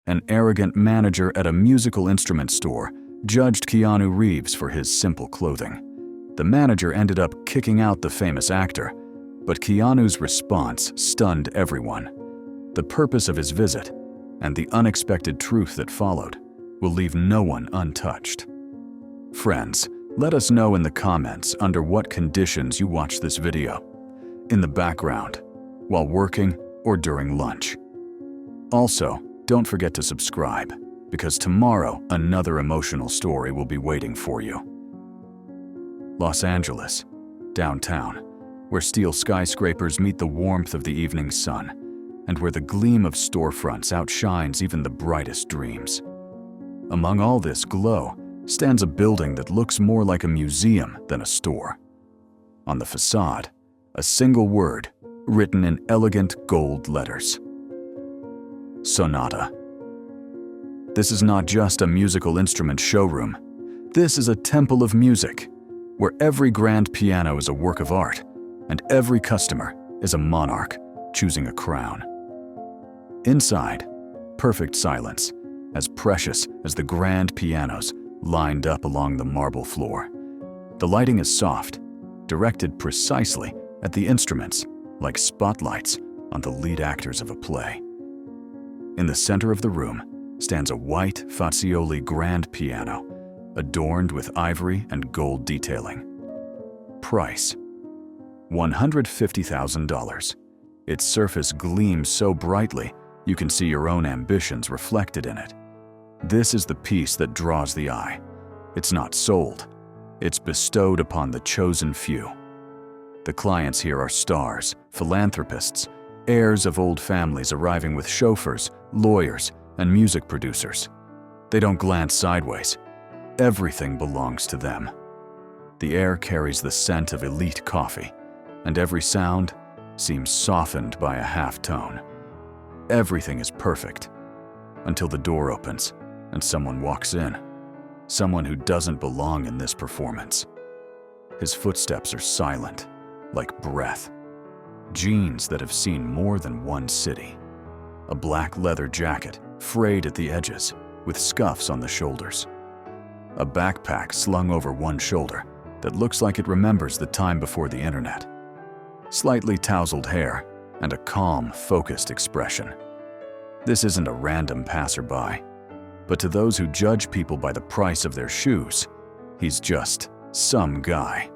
An arrogant manager at a musical instrument store judged Keanu Reeves for his simple clothing. The manager ended up kicking out the famous actor, but Keanu's response stunned everyone. The purpose of his visit, and the unexpected truth that followed, will leave no one untouched. Friends, let us know in the comments under what conditions you watch this video. In the background, while working, or during lunch. Also, don't forget to subscribe, because tomorrow another emotional story will be waiting for you. Los Angeles, downtown, where steel skyscrapers meet the warmth of the evening sun, and where the gleam of storefronts outshines even the brightest dreams. Among all this glow stands a building that looks more like a museum than a store. On the facade, a single word written in elegant gold letters: Sonata. This is not just a musical instrument showroom. This is a temple of music, where every grand piano is a work of art, and every customer is a monarch choosing a crown. Inside, perfect silence, as precious as the grand pianos lined up along the marble floor. The lighting is soft, directed precisely at the instruments, like spotlights on the lead actors of a play. In the center of the room stands a white Fazioli grand piano, adorned with ivory and gold detailing. Price: $150,000. Its surface gleams so brightly you can see your own ambitions reflected in it. This is the piece that draws the eye. It's not sold. It's bestowed upon the chosen few. The clients here are stars, philanthropists, heirs of old families arriving with chauffeurs, lawyers, and music producers. They don't glance sideways. Everything belongs to them. The air carries the scent of elite coffee, and every sound seems softened by a half tone. Everything is perfect, until the door opens and someone walks in. Someone who doesn't belong in this performance. His footsteps are silent, like breath. Jeans that have seen more than one city. A black leather jacket, frayed at the edges, with scuffs on the shoulders. A backpack slung over one shoulder that looks like it remembers the time before the internet. Slightly tousled hair, and a calm, focused expression. This isn't a random passerby, but to those who judge people by the price of their shoes, he's just some guy.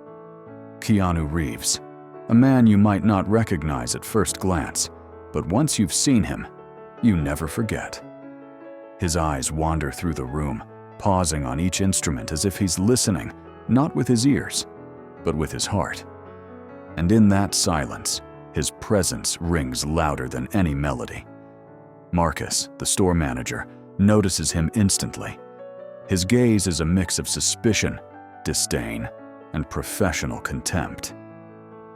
Keanu Reeves, a man you might not recognize at first glance, but once you've seen him, you never forget. His eyes wander through the room, pausing on each instrument as if he's listening, not with his ears, but with his heart. And in that silence, his presence rings louder than any melody. Marcus, the store manager, notices him instantly. His gaze is a mix of suspicion, disdain, and professional contempt.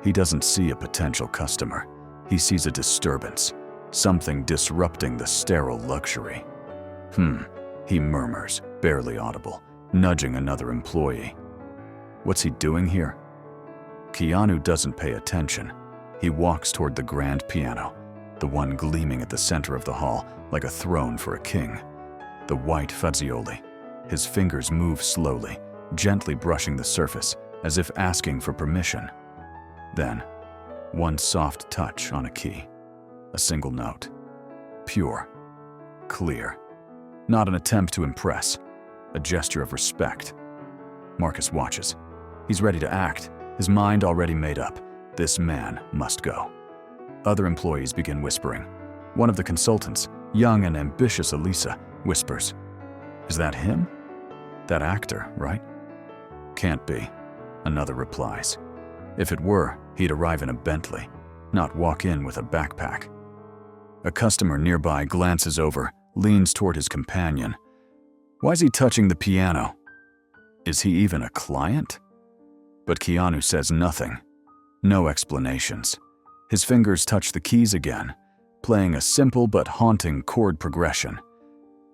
He doesn't see a potential customer. He sees a disturbance, something disrupting the sterile luxury. He murmurs, barely audible, nudging another employee. What's he doing here? Keanu doesn't pay attention. He walks toward the grand piano, the one gleaming at the center of the hall like a throne for a king. The white Fazioli. His fingers move slowly, gently brushing the surface as if asking for permission. Then, one soft touch on a key. A single note. Pure. Clear. Not an attempt to impress. A gesture of respect. Marcus watches. He's ready to act, his mind already made up. This man must go. Other employees begin whispering. One of the consultants, young and ambitious Elisa, whispers, "Is that him? That actor, right?" "Can't be," another replies. "If it were, he'd arrive in a Bentley, not walk in with a backpack." A customer nearby glances over, leans toward his companion. "Why's he touching the piano? Is he even a client?" But Keanu says nothing. No explanations. His fingers touch the keys again, playing a simple but haunting chord progression.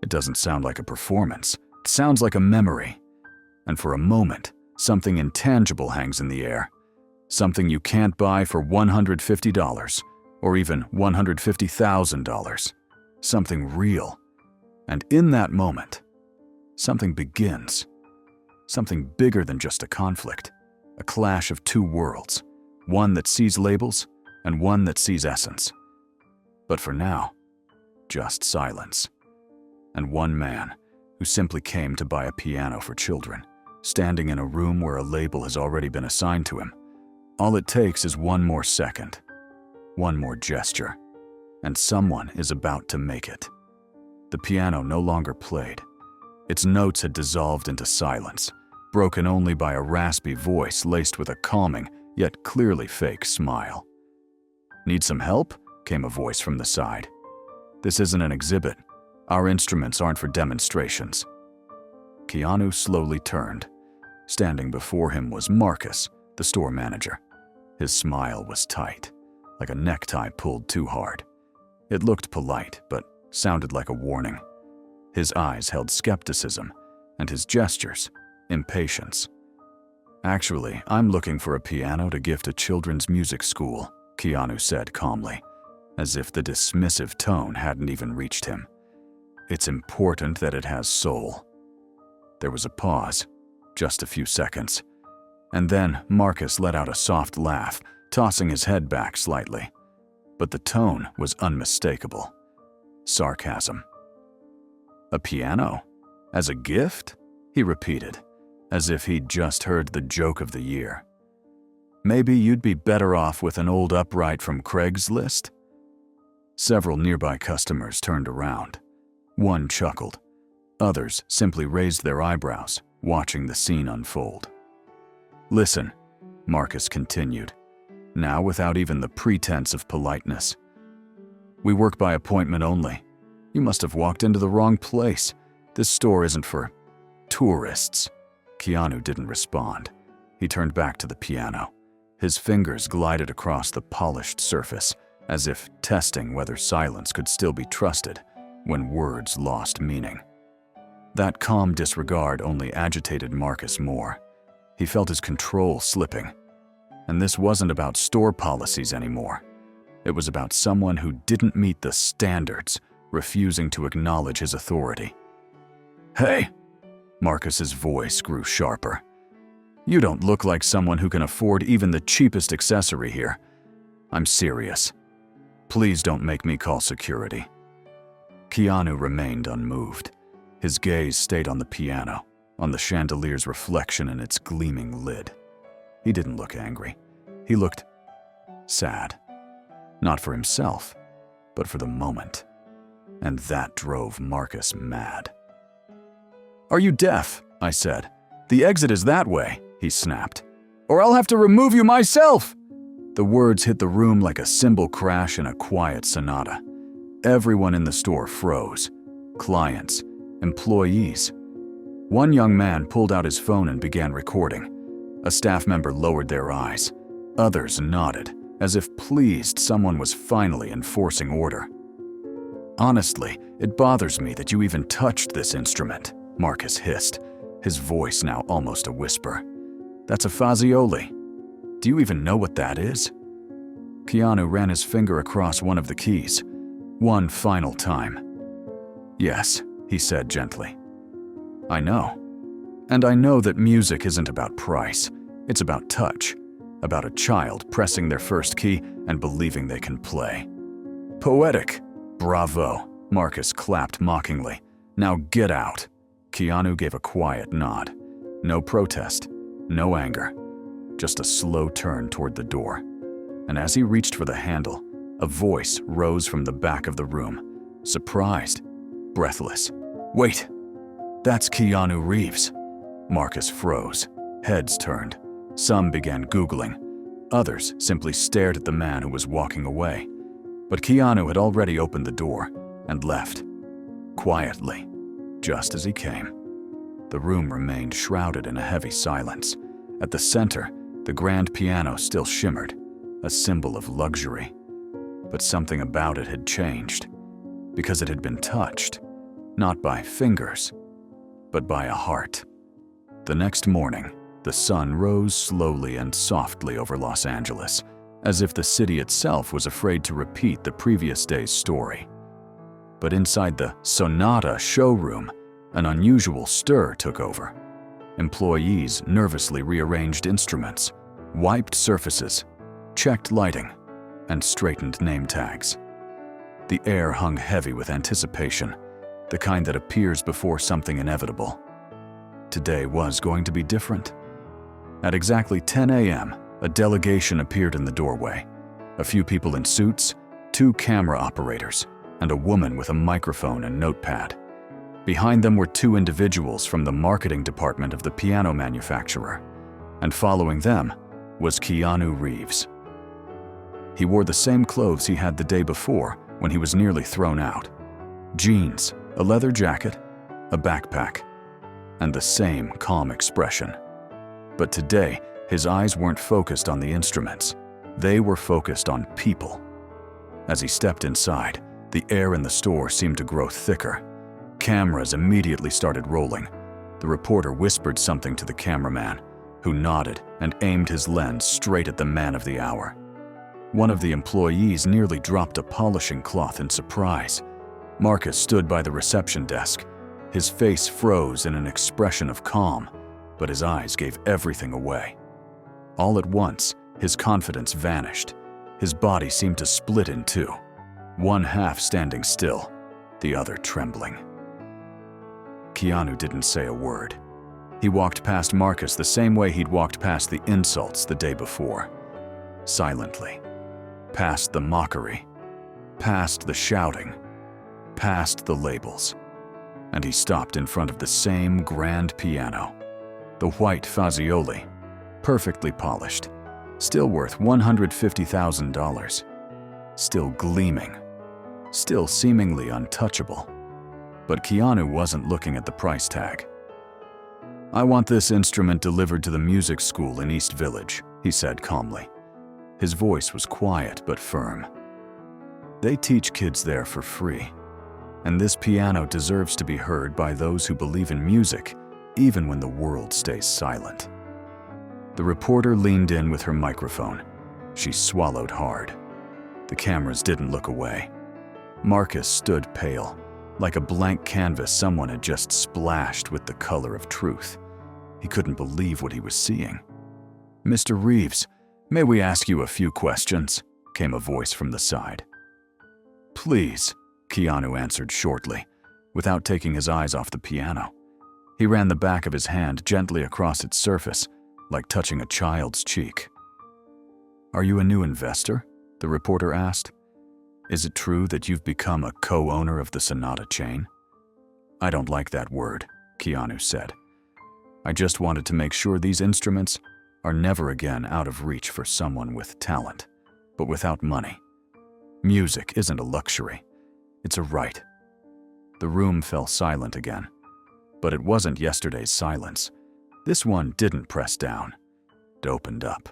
It doesn't sound like a performance. It sounds like a memory. And for a moment, something intangible hangs in the air. Something you can't buy for $150, or even $150,000. Something real. And in that moment, something begins. Something bigger than just a conflict. A clash of two worlds. One that sees labels and one that sees essence. But for now, just silence. And one man who simply came to buy a piano for children, standing in a room where a label has already been assigned to him. All it takes is one more second, one more gesture, and someone is about to make it. The piano no longer played. Its notes had dissolved into silence, broken only by a raspy voice laced with a calming, yet clearly fake smile. "Need some help?" came a voice from the side. "This isn't an exhibit. Our instruments aren't for demonstrations." Keanu slowly turned. Standing before him was Marcus, the store manager. His smile was tight, like a necktie pulled too hard. It looked polite, but sounded like a warning. His eyes held skepticism, and his gestures, impatience. "Actually, I'm looking for a piano to gift a children's music school," Keanu said calmly, as if the dismissive tone hadn't even reached him. "It's important that it has soul." There was a pause, just a few seconds. And then Marcus let out a soft laugh, tossing his head back slightly. But the tone was unmistakable. Sarcasm. "A piano? As a gift?" he repeated, as if he'd just heard the joke of the year. "Maybe you'd be better off with an old upright from Craigslist?" Several nearby customers turned around. One chuckled. Others simply raised their eyebrows, watching the scene unfold. "Listen," Marcus continued, now without even the pretense of politeness. "We work by appointment only. You must have walked into the wrong place. This store isn't for tourists." Keanu didn't respond. He turned back to the piano. His fingers glided across the polished surface, as if testing whether silence could still be trusted when words lost meaning. That calm disregard only agitated Marcus more. He felt his control slipping. And this wasn't about store policies anymore. It was about someone who didn't meet the standards, refusing to acknowledge his authority. "Hey!" Marcus's voice grew sharper. "You don't look like someone who can afford even the cheapest accessory here. I'm serious. Please don't make me call security." Keanu remained unmoved. His gaze stayed on the piano, on the chandelier's reflection in its gleaming lid. He didn't look angry. He looked sad. Not for himself, but for the moment. And that drove Marcus mad. "Are you deaf?" I said. "The exit is that way," he snapped. "Or I'll have to remove you myself!" The words hit the room like a cymbal crash in a quiet sonata. Everyone in the store froze. Clients, employees. One young man pulled out his phone and began recording. A staff member lowered their eyes. Others nodded, as if pleased someone was finally enforcing order. "Honestly, it bothers me that you even touched this instrument," Marcus hissed, his voice now almost a whisper. "That's a Fazioli. Do you even know what that is?" Keanu ran his finger across one of the keys. One final time. "Yes," he said gently. "I know. And I know that music isn't about price. It's about touch. About a child pressing their first key and believing they can play." "Poetic. Bravo," Marcus clapped mockingly. "Now get out." Keanu gave a quiet nod. No protest, no anger. Just a slow turn toward the door. And as he reached for the handle, a voice rose from the back of the room. Surprised, breathless. "Wait! That's Keanu Reeves." Marcus froze. Heads turned. Some began Googling. Others simply stared at the man who was walking away. But Keanu had already opened the door and left. Quietly, just as he came. The room remained shrouded in a heavy silence. At the center, the grand piano still shimmered, a symbol of luxury. But something about it had changed, because it had been touched, not by fingers, but by a heart. The next morning, the sun rose slowly and softly over Los Angeles, as if the city itself was afraid to repeat the previous day's story. But inside the Sonata showroom, an unusual stir took over. Employees nervously rearranged instruments, wiped surfaces, checked lighting, and straightened name tags. The air hung heavy with anticipation, the kind that appears before something inevitable. Today was going to be different. At exactly 10 a.m., a delegation appeared in the doorway. A few people in suits, 2 camera operators, and a woman with a microphone and notepad. Behind them were 2 individuals from the marketing department of the piano manufacturer, and following them was Keanu Reeves. He wore the same clothes he had the day before when he was nearly thrown out. Jeans, a leather jacket, a backpack, and the same calm expression. But today, his eyes weren't focused on the instruments. They were focused on people. As he stepped inside, the air in the store seemed to grow thicker. Cameras immediately started rolling. The reporter whispered something to the cameraman, who nodded and aimed his lens straight at the man of the hour. One of the employees nearly dropped a polishing cloth in surprise. Marcus stood by the reception desk. His face froze in an expression of calm, but his eyes gave everything away. All at once, his confidence vanished. His body seemed to split in 2, one half standing still, the other trembling. Keanu didn't say a word. He walked past Marcus the same way he'd walked past the insults the day before. Silently. Past the mockery. Past the shouting. Past the labels. And he stopped in front of the same grand piano. The white Fazioli, perfectly polished, still worth $150,000. Still gleaming. Still seemingly untouchable. But Keanu wasn't looking at the price tag. "I want this instrument delivered to the music school in East Village," he said calmly. His voice was quiet but firm. "They teach kids there for free, and this piano deserves to be heard by those who believe in music, even when the world stays silent." The reporter leaned in with her microphone. She swallowed hard. The cameras didn't look away. Marcus stood pale, like a blank canvas someone had just splashed with the color of truth. He couldn't believe what he was seeing. "Mr. Reeves, may we ask you a few questions?" came a voice from the side. "Please," Keanu answered shortly, without taking his eyes off the piano. He ran the back of his hand gently across its surface, like touching a child's cheek. "Are you a new investor?" the reporter asked. "Is it true that you've become a co-owner of the Sonata chain?" "I don't like that word," Keanu said. "I just wanted to make sure these instruments are never again out of reach for someone with talent, but without money. Music isn't a luxury, it's a right." The room fell silent again. But it wasn't yesterday's silence. This one didn't press down. It opened up.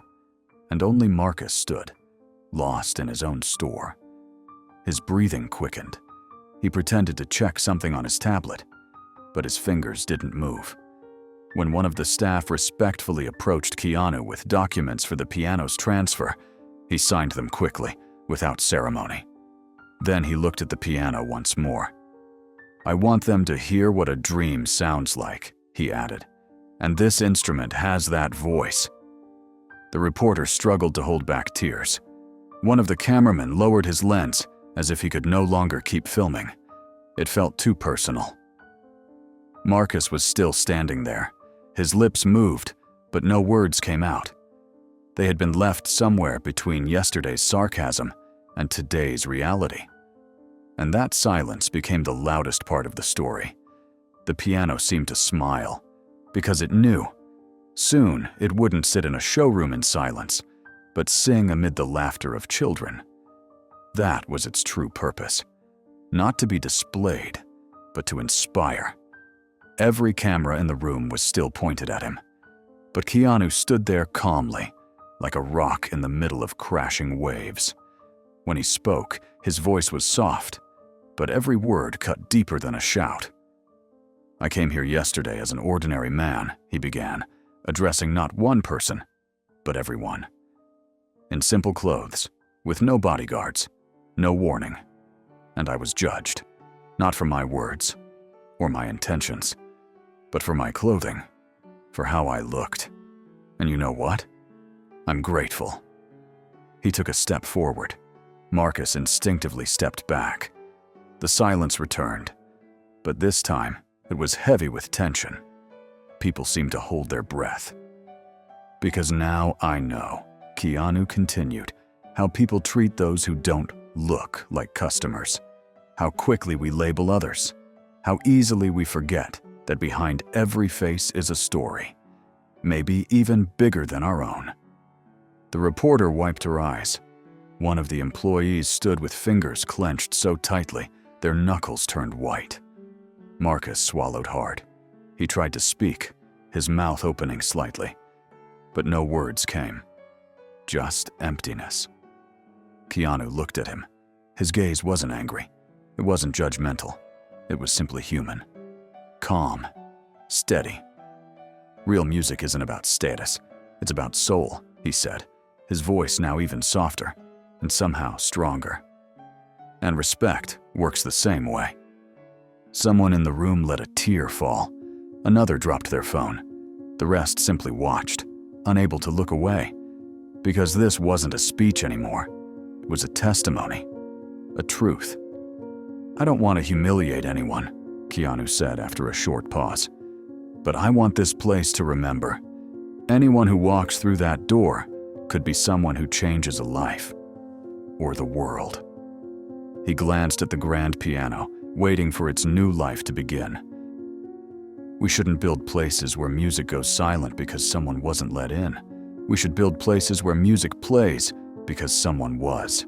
And only Marcus stood, lost in his own store. His breathing quickened. He pretended to check something on his tablet, but his fingers didn't move. When one of the staff respectfully approached Keanu with documents for the piano's transfer, he signed them quickly, without ceremony. Then he looked at the piano once more. "I want them to hear what a dream sounds like," he added. "And this instrument has that voice." The reporter struggled to hold back tears. One of the cameramen lowered his lens, as if he could no longer keep filming. It felt too personal. Marcus was still standing there. His lips moved, but no words came out. They had been left somewhere between yesterday's sarcasm and today's reality. And that silence became the loudest part of the story. The piano seemed to smile, because it knew. Soon, it wouldn't sit in a showroom in silence, but sing amid the laughter of children. That was its true purpose. Not to be displayed, but to inspire. Every camera in the room was still pointed at him. But Keanu stood there calmly, like a rock in the middle of crashing waves. When he spoke, his voice was soft, but every word cut deeper than a shout. "I came here yesterday as an ordinary man," he began, addressing not one person, but everyone. In simple clothes, with no bodyguards, no warning. And I was judged. Not for my words or my intentions, but for my clothing, for how I looked. And you know what? I'm grateful. He took a step forward. Marcus instinctively stepped back. The silence returned, but this time it was heavy with tension. People seemed to hold their breath. Because now I know, Keanu continued, how people treat those who don't look like customers, how quickly we label others, how easily we forget that behind every face is a story, maybe even bigger than our own. The reporter wiped her eyes. One of the employees stood with fingers clenched so tightly, their knuckles turned white. Marcus swallowed hard. He tried to speak, his mouth opening slightly, but no words came. Just emptiness. Keanu looked at him. His gaze wasn't angry. It wasn't judgmental. It was simply human. Calm. Steady. Real music isn't about status. It's about soul, he said, his voice now even softer, and somehow stronger. And respect works the same way. Someone in the room let a tear fall. Another dropped their phone. The rest simply watched, unable to look away, because this wasn't a speech anymore. It was a testimony, a truth. I don't want to humiliate anyone, Keanu said after a short pause, but I want this place to remember. Anyone who walks through that door could be someone who changes a life, or the world. He glanced at the grand piano, waiting for its new life to begin. We shouldn't build places where music goes silent because someone wasn't let in. We should build places where music plays because someone was.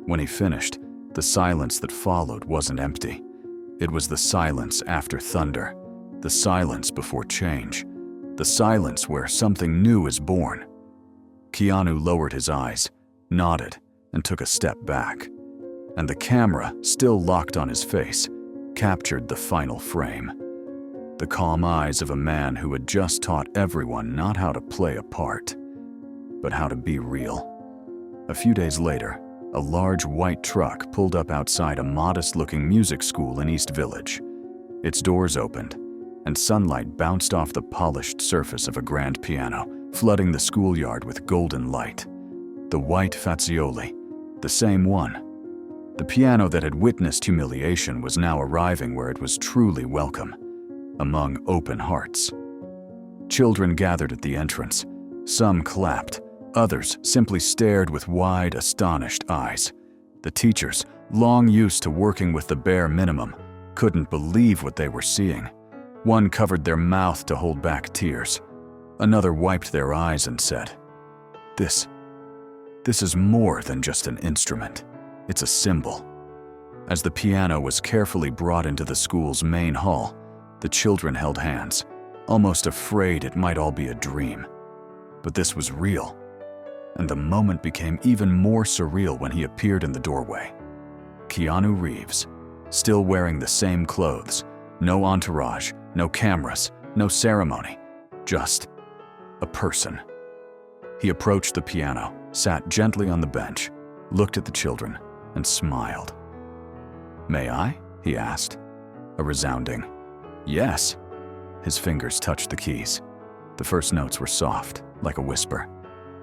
When he finished, the silence that followed wasn't empty. It was the silence after thunder, the silence before change, the silence where something new is born. Keanu lowered his eyes, nodded, and took a step back. And the camera, still locked on his face, captured the final frame. The calm eyes of a man who had just taught everyone not how to play a part, but how to be real. A few days later, a large white truck pulled up outside a modest-looking music school in East Village. Its doors opened, and sunlight bounced off the polished surface of a grand piano, flooding the schoolyard with golden light. The white Fazioli, the same one. The piano that had witnessed humiliation was now arriving where it was truly welcome, among open hearts. Children gathered at the entrance. Some clapped, others simply stared with wide, astonished eyes. The teachers, long used to working with the bare minimum, couldn't believe what they were seeing. One covered their mouth to hold back tears. Another wiped their eyes and said, This is more than just an instrument. It's a symbol." As the piano was carefully brought into the school's main hall, the children held hands, almost afraid it might all be a dream. But this was real, and the moment became even more surreal when he appeared in the doorway. Keanu Reeves, still wearing the same clothes, no entourage, no cameras, no ceremony, just a person. He approached the piano, sat gently on the bench, looked at the children, and smiled. "May I?" he asked. A resounding "Yes." His fingers touched the keys. The first notes were soft, like a whisper,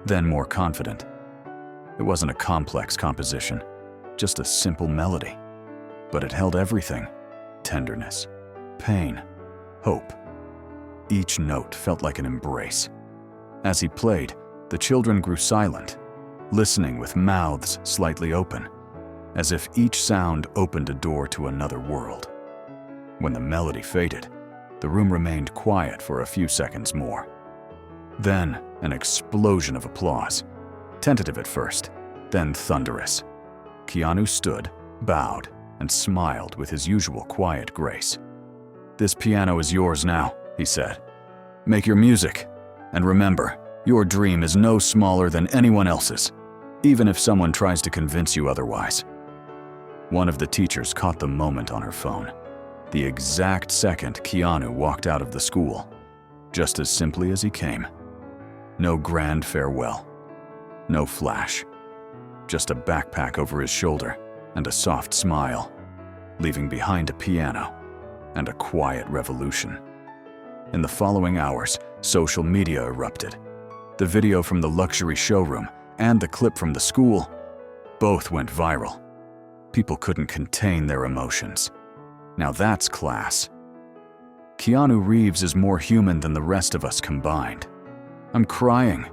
then more confident. It wasn't a complex composition, just a simple melody. But it held everything: tenderness, pain, hope. Each note felt like an embrace. As he played, the children grew silent, listening with mouths slightly open, as if each sound opened a door to another world. When the melody faded, the room remained quiet for a few seconds more. Then, an explosion of applause, tentative at first, then thunderous. Keanu stood, bowed, and smiled with his usual quiet grace. "This piano is yours now," he said. "Make your music, and remember, your dream is no smaller than anyone else's, even if someone tries to convince you otherwise." One of the teachers caught the moment on her phone, the exact second Keanu walked out of the school, just as simply as he came. No grand farewell, no flash, just a backpack over his shoulder and a soft smile. leaving behind a piano and a quiet revolution. In the following hours, social media erupted. The video from the luxury showroom and the clip from the school both went viral. People couldn't contain their emotions. Now that's class. Keanu Reeves is more human than the rest of us combined. I'm crying.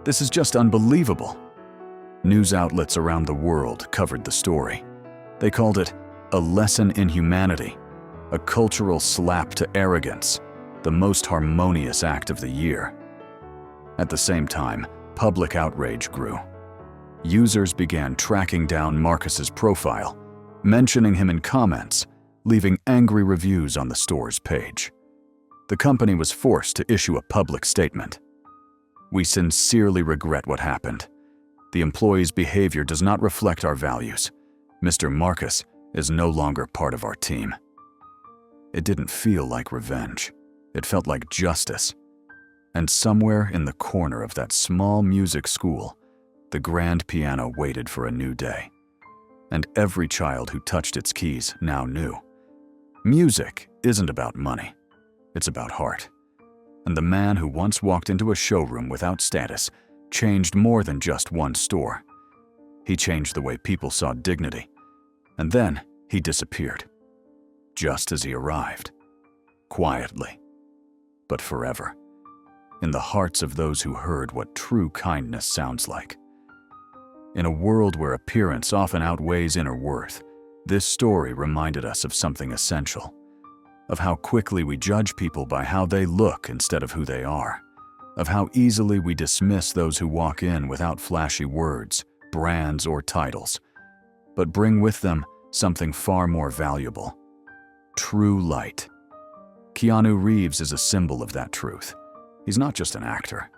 This is just unbelievable. News outlets around the world covered the story. They called it a lesson in humanity, a cultural slap to arrogance, the most harmonious act of the year. At the same time, public outrage grew. Users began tracking down Marcus's profile, mentioning him in comments, leaving angry reviews on the store's page. The company was forced to issue a public statement. We sincerely regret what happened. The employee's behavior does not reflect our values. Mr. Marcus is no longer part of our team. It didn't feel like revenge. It felt like justice. And somewhere in the corner of that small music school, the grand piano waited for a new day. And every child who touched its keys now knew. Music isn't about money. It's about heart. And the man who once walked into a showroom without status changed more than just one store. He changed the way people saw dignity. And then he disappeared. Just as he arrived. Quietly. But forever. In the hearts of those who heard what true kindness sounds like. In a world where appearance often outweighs inner worth, this story reminded us of something essential. Of how quickly we judge people by how they look instead of who they are. Of how easily we dismiss those who walk in without flashy words, brands, or titles, but bring with them something far more valuable. True light. Keanu Reeves is a symbol of that truth. He's not just an actor.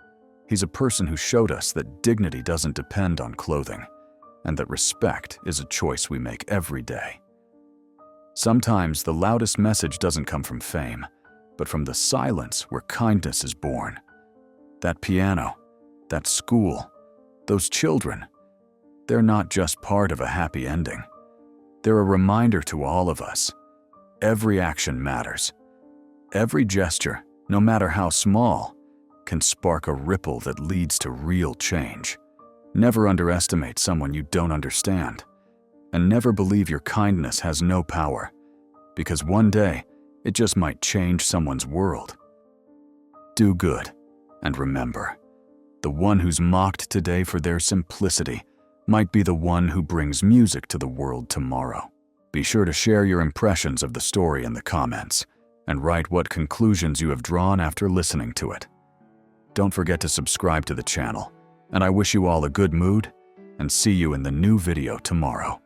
He's a person who showed us that dignity doesn't depend on clothing, and that respect is a choice we make every day. Sometimes the loudest message doesn't come from fame, but from the silence where kindness is born. That piano, that school, those children, they're not just part of a happy ending. They're a reminder to all of us. Every action matters. Every gesture, no matter how small, can spark a ripple that leads to real change. Never underestimate someone you don't understand. And never believe your kindness has no power, because one day, it just might change someone's world. Do good, and remember, the one who's mocked today for their simplicity might be the one who brings music to the world tomorrow. Be sure to share your impressions of the story in the comments, and write what conclusions you have drawn after listening to it. Don't forget to subscribe to the channel, and I wish you all a good mood, and see you in the new video tomorrow.